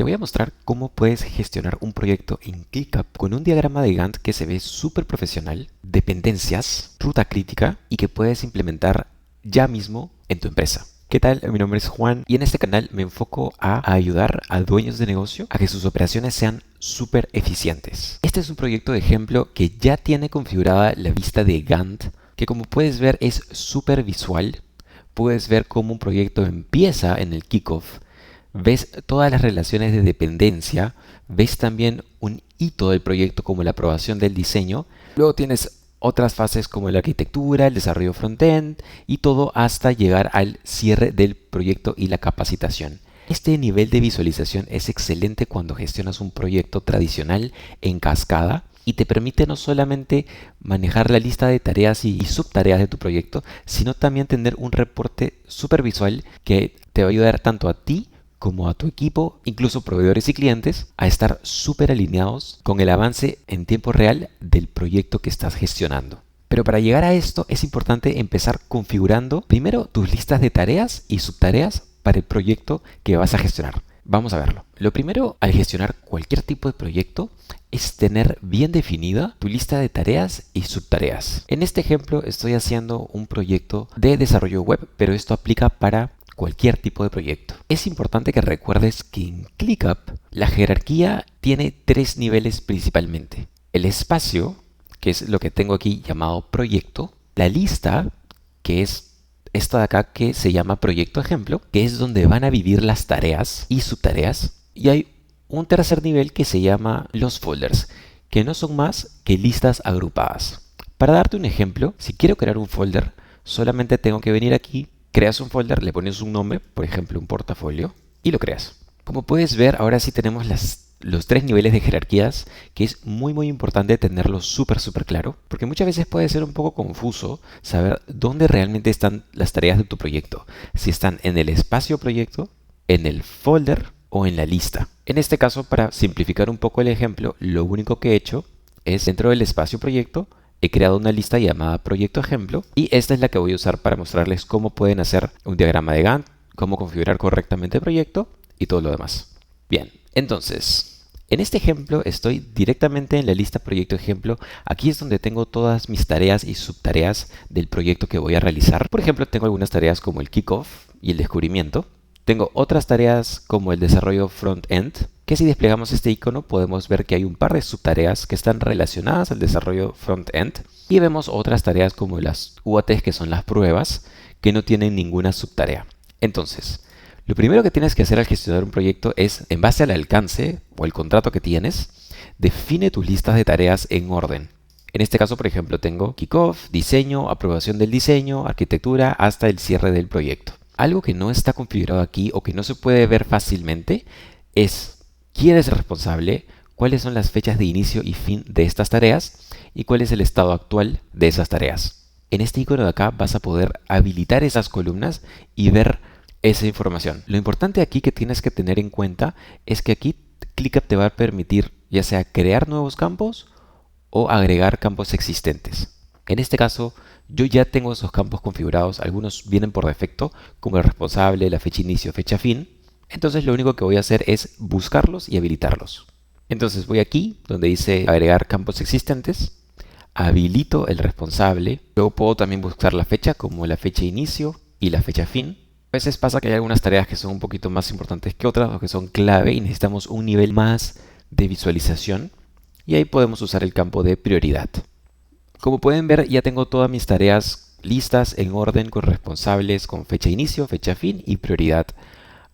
Te voy a mostrar cómo puedes gestionar un proyecto en ClickUp con un diagrama de Gantt que se ve súper profesional, dependencias, ruta crítica y que puedes implementar ya mismo en tu empresa. ¿Qué tal? Mi nombre es Juan y en este canal me enfoco a ayudar a dueños de negocio a que sus operaciones sean súper eficientes. Este es un proyecto de ejemplo que ya tiene configurada la vista de Gantt, que como puedes ver es súper visual. Puedes ver cómo un proyecto empieza en el kickoff. Ves todas las relaciones de dependencia, ves también un hito del proyecto como la aprobación del diseño, luego tienes otras fases como la arquitectura, el desarrollo frontend y todo hasta llegar al cierre del proyecto y la capacitación. Este nivel de visualización es excelente cuando gestionas un proyecto tradicional en cascada y te permite no solamente manejar la lista de tareas y subtareas de tu proyecto, sino también tener un reporte súper visual que te va a ayudar tanto a ti como a tu equipo, incluso proveedores y clientes, a estar súper alineados con el avance en tiempo real del proyecto que estás gestionando. Pero para llegar a esto es importante empezar configurando primero tus listas de tareas y subtareas para el proyecto que vas a gestionar. Vamos a verlo. Lo primero al gestionar cualquier tipo de proyecto es tener bien definida tu lista de tareas y subtareas. En este ejemplo estoy haciendo un proyecto de desarrollo web, pero esto aplica para cualquier tipo de proyecto. Es importante que recuerdes que en ClickUp la jerarquía tiene tres niveles principalmente. El espacio, que es lo que tengo aquí llamado proyecto. La lista, que es esta de acá que se llama proyecto ejemplo, que es donde van a vivir las tareas y subtareas. Y hay un tercer nivel que se llama los folders, que no son más que listas agrupadas. Para darte un ejemplo, si quiero crear un folder, solamente tengo que venir aquí, creas un folder, le pones un nombre, por ejemplo un portafolio, y lo creas. Como puedes ver, ahora sí tenemos los tres niveles de jerarquías, que es muy importante tenerlo súper claro, porque muchas veces puede ser un poco confuso saber dónde realmente están las tareas de tu proyecto, si están en el espacio proyecto, en el folder o en la lista. En este caso, para simplificar un poco el ejemplo, lo único que he hecho es dentro del espacio proyecto, he creado una lista llamada proyecto ejemplo y esta es la que voy a usar para mostrarles cómo pueden hacer un diagrama de Gantt, cómo configurar correctamente el proyecto y todo lo demás. Bien, entonces, en este ejemplo estoy directamente en la lista proyecto ejemplo. Aquí es donde tengo todas mis tareas y subtareas del proyecto que voy a realizar. Por ejemplo, tengo algunas tareas como el kickoff y el descubrimiento. Tengo otras tareas como el desarrollo front-end, que si desplegamos este icono podemos ver que hay un par de subtareas que están relacionadas al desarrollo front-end y vemos otras tareas como las UATs, que son las pruebas, que no tienen ninguna subtarea. Entonces, lo primero que tienes que hacer al gestionar un proyecto es, en base al alcance o el contrato que tienes, define tus listas de tareas en orden. En este caso, por ejemplo, tengo kickoff, diseño, aprobación del diseño, arquitectura, hasta el cierre del proyecto. Algo que no está configurado aquí o que no se puede ver fácilmente es quién es el responsable, cuáles son las fechas de inicio y fin de estas tareas y cuál es el estado actual de esas tareas. En este icono de acá vas a poder habilitar esas columnas y ver esa información. Lo importante aquí que tienes que tener en cuenta es que aquí ClickUp te va a permitir ya sea crear nuevos campos o agregar campos existentes. En este caso, yo ya tengo esos campos configurados, algunos vienen por defecto, como el responsable, la fecha inicio, fecha fin. Entonces lo único que voy a hacer es buscarlos y habilitarlos. Entonces voy aquí, donde dice agregar campos existentes, habilito el responsable, luego puedo también buscar la fecha, como la fecha inicio y la fecha fin. A veces pasa que hay algunas tareas que son un poquito más importantes que otras o que son clave y necesitamos un nivel más de visualización y ahí podemos usar el campo de prioridad. Como pueden ver, ya tengo todas mis tareas listas en orden con responsables, con fecha inicio, fecha fin y prioridad.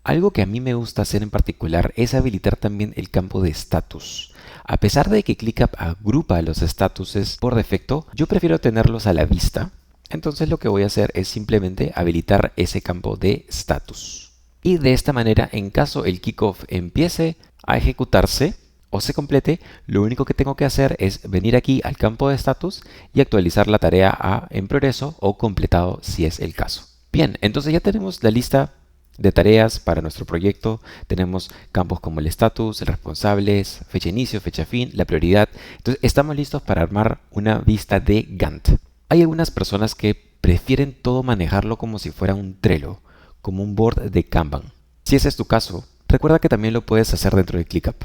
Algo que a mí me gusta hacer en particular es habilitar también el campo de estatus. A pesar de que ClickUp agrupa los estatuses por defecto, yo prefiero tenerlos a la vista. Entonces lo que voy a hacer es simplemente habilitar ese campo de status. Y de esta manera, en caso el kickoff empiece a ejecutarse o se complete, lo único que tengo que hacer es venir aquí al campo de status y actualizar la tarea a en progreso o completado si es el caso. Bien, entonces ya tenemos la lista de tareas para nuestro proyecto. Tenemos campos como el status, el responsables, fecha inicio, fecha fin, la prioridad. Entonces estamos listos para armar una vista de Gantt. Hay algunas personas que prefieren todo manejarlo como si fuera un Trello, como un board de Kanban. Si ese es tu caso, Recuerda que también lo puedes hacer dentro de ClickUp.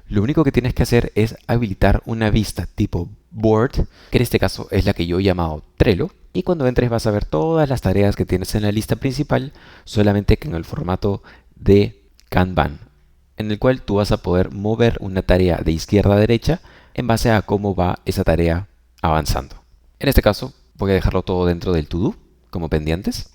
Lo único que tienes que hacer es habilitar una vista tipo Board, que en este caso es la que yo he llamado Trello, y cuando entres vas a ver todas las tareas que tienes en la lista principal, solamente que en el formato de Kanban, en el cual tú vas a poder mover una tarea de izquierda a derecha en base a cómo va esa tarea avanzando. En este caso voy a dejarlo todo dentro del To-Do como pendientes.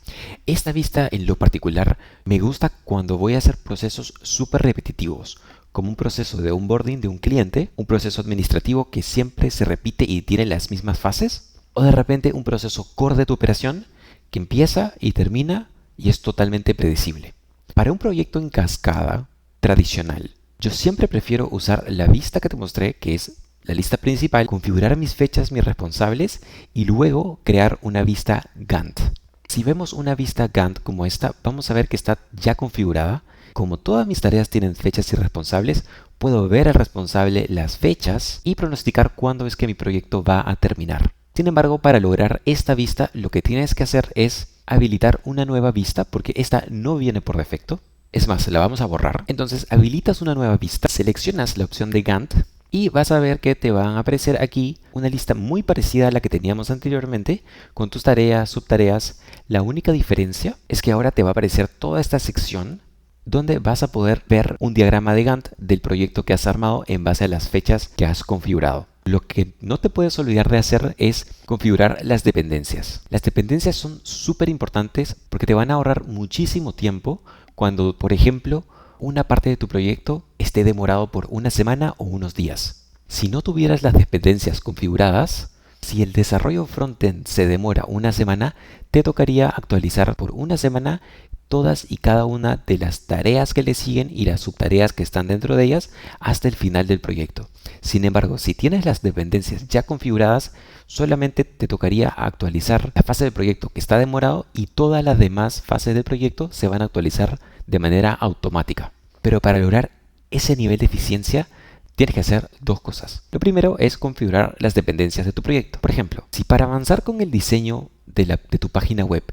Esta vista en lo particular me gusta cuando voy a hacer procesos súper repetitivos, como un proceso de onboarding de un cliente, un proceso administrativo que siempre se repite y tiene las mismas fases, o de repente un proceso core de tu operación que empieza y termina y es totalmente predecible. Para un proyecto en cascada tradicional, yo siempre prefiero usar la vista que te mostré, que es la lista principal, configurar mis fechas, mis responsables y luego crear una vista Gantt. Si vemos una vista Gantt como esta, vamos a ver que está ya configurada. Como todas mis tareas tienen fechas y responsables, puedo ver al responsable las fechas y pronosticar cuándo es que mi proyecto va a terminar. Sin embargo, para lograr esta vista, lo que tienes que hacer es habilitar una nueva vista porque esta no viene por defecto. Es más, la vamos a borrar. Entonces, habilitas una nueva vista, seleccionas la opción de Gantt y vas a ver que te van a aparecer aquí una lista muy parecida a la que teníamos anteriormente con tus tareas, subtareas. La única diferencia es que ahora te va a aparecer toda esta sección donde vas a poder ver un diagrama de Gantt del proyecto que has armado en base a las fechas que has configurado. Lo que no te puedes olvidar de hacer es configurar las dependencias. Las dependencias son súper importantes porque te van a ahorrar muchísimo tiempo cuando, por ejemplo, una parte de tu proyecto esté demorado por una semana o unos días. Si no tuvieras las dependencias configuradas, si el desarrollo frontend se demora una semana, te tocaría actualizar por una semana todas y cada una de las tareas que le siguen y las subtareas que están dentro de ellas hasta el final del proyecto. Sin embargo, si tienes las dependencias ya configuradas, solamente te tocaría actualizar la fase del proyecto que está demorado y todas las demás fases del proyecto se van a actualizar de manera automática. Pero para lograr ese nivel de eficiencia, tienes que hacer dos cosas. Lo primero es configurar las dependencias de tu proyecto. Por ejemplo, si para avanzar con el diseño de tu página web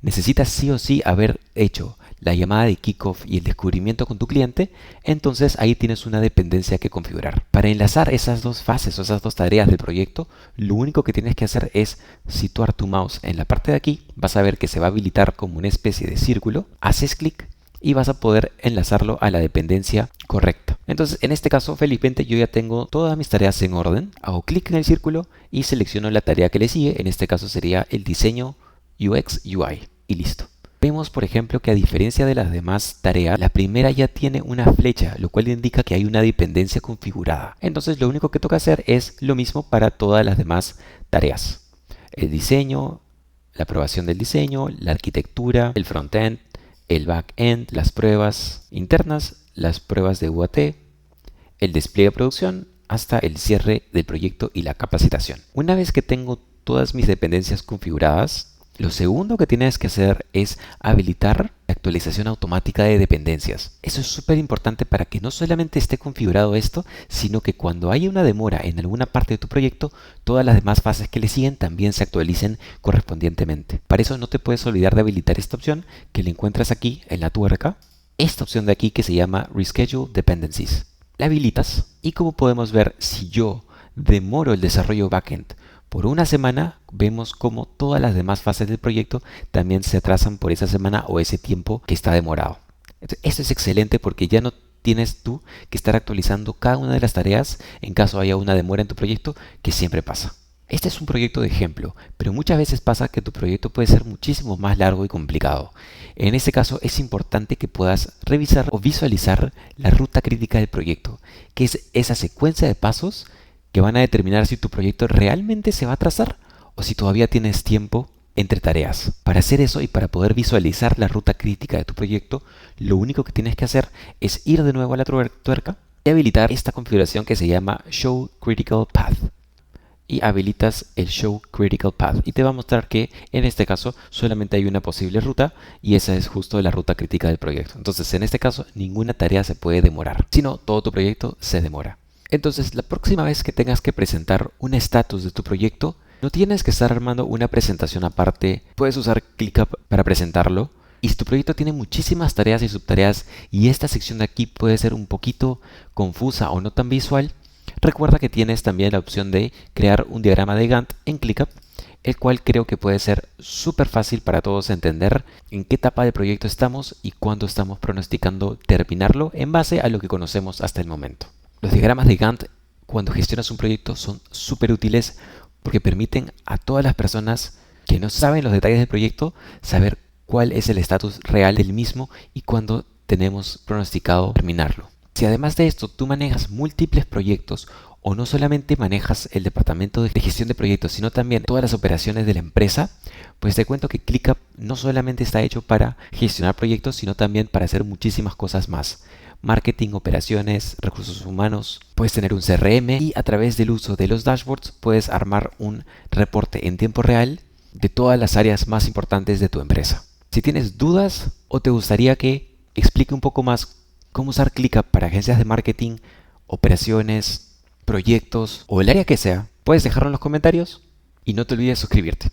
necesitas sí o sí haber hecho la llamada de kickoff y el descubrimiento con tu cliente, entonces ahí tienes una dependencia que configurar. Para enlazar esas dos fases o esas dos tareas del proyecto, lo único que tienes que hacer es situar tu mouse en la parte de aquí. Vas a ver que se va a habilitar como una especie de círculo. Haces clic y vas a poder enlazarlo a la dependencia correcta. Entonces, en este caso, felizmente yo ya tengo todas mis tareas en orden. Hago clic en el círculo y selecciono la tarea que le sigue. En este caso sería el diseño UX UI y listo. Vemos, por ejemplo, que a diferencia de las demás tareas, la primera ya tiene una flecha, lo cual indica que hay una dependencia configurada. Entonces, lo único que toca hacer es lo mismo para todas las demás tareas. El diseño, la aprobación del diseño, la arquitectura, el frontend, el backend, las pruebas internas, las pruebas de UAT, el despliegue de producción, hasta el cierre del proyecto y la capacitación. Una vez que tengo todas mis dependencias configuradas, lo segundo que tienes que hacer es habilitar la actualización automática de dependencias. Eso es súper importante para que no solamente esté configurado esto, sino que cuando haya una demora en alguna parte de tu proyecto, todas las demás fases que le siguen también se actualicen correspondientemente. Para eso no te puedes olvidar de habilitar esta opción que la encuentras aquí en la tuerca. Esta opción de aquí que se llama Reschedule Dependencies. La habilitas y como podemos ver, si yo demoro el desarrollo backend por una semana, vemos como todas las demás fases del proyecto también se atrasan por esa semana o ese tiempo que está demorado. Esto es excelente porque ya no tienes tú que estar actualizando cada una de las tareas en caso haya una demora en tu proyecto, que siempre pasa. Este es un proyecto de ejemplo, pero muchas veces pasa que tu proyecto puede ser muchísimo más largo y complicado. En este caso es importante que puedas revisar o visualizar la ruta crítica del proyecto, que es esa secuencia de pasos que van a determinar si tu proyecto realmente se va a atrasar o si todavía tienes tiempo entre tareas. Para hacer eso y para poder visualizar la ruta crítica de tu proyecto, lo único que tienes que hacer es ir de nuevo a la tuerca y habilitar esta configuración que se llama Show Critical Path. Y habilitas el Show Critical Path y te va a mostrar que en este caso solamente hay una posible ruta y esa es justo la ruta crítica del proyecto. Entonces en este caso ninguna tarea se puede demorar, sino todo tu proyecto se demora. Entonces, la próxima vez que tengas que presentar un estatus de tu proyecto, no tienes que estar armando una presentación aparte. Puedes usar ClickUp para presentarlo Y si tu proyecto tiene muchísimas tareas y subtareas y esta sección de aquí puede ser un poquito confusa o no tan visual, recuerda que tienes también la opción de crear un diagrama de Gantt en ClickUp, el cual creo que puede ser súper fácil para todos entender en qué etapa de proyecto estamos y cuándo estamos pronosticando terminarlo en base a lo que conocemos hasta el momento. Los diagramas de Gantt cuando gestionas un proyecto son súper útiles porque permiten a todas las personas que no saben los detalles del proyecto saber cuál es el estatus real del mismo y cuándo tenemos pronosticado terminarlo. Si además de esto tú manejas múltiples proyectos o no solamente manejas el departamento de gestión de proyectos, sino también todas las operaciones de la empresa, pues te cuento que ClickUp no solamente está hecho para gestionar proyectos, sino también para hacer muchísimas cosas más. Marketing, operaciones, recursos humanos, puedes tener un CRM y a través del uso de los dashboards puedes armar un reporte en tiempo real de todas las áreas más importantes de tu empresa. Si tienes dudas o te gustaría que explique un poco más cómo usar ClickUp para agencias de marketing, operaciones, proyectos o el área que sea, puedes dejarlo en los comentarios y no te olvides suscribirte.